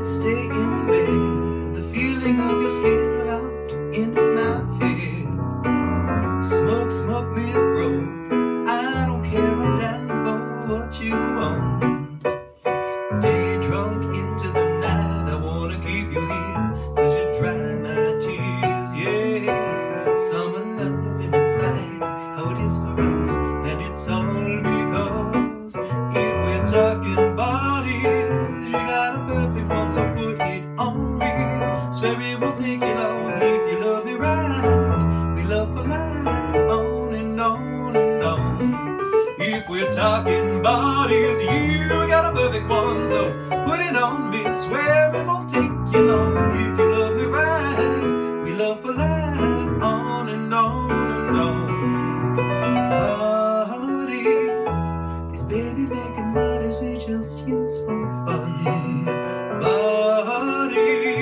stay in bed, the feeling of your skin out in my head. Smoke, smoke me a roll, I don't care, I'm down for what you want. Day drunk into the night, I wanna keep you here, 'cause you dry my tears, yes. Summer loving and fights, how it is for us, and it's all because if we're talking bodies, you got a perfect one, so put it on me. Swear it won't take it long if you love me right. We love for life, on and on and on. If we're talking bodies, you got a perfect one, so put it on me. Swear it won't take you long if you love me right. We love for life, on and on and on. Bodies, these baby making bodies we just use for fun. Bodies,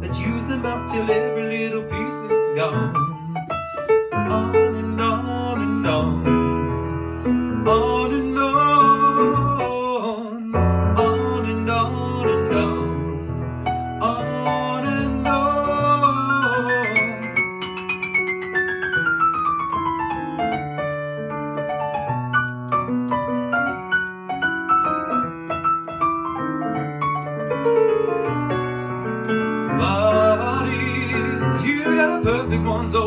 let's use them up till every little piece is gone. On and on and on. On and on, on and on and on and on. Bodies, you got a perfect one, so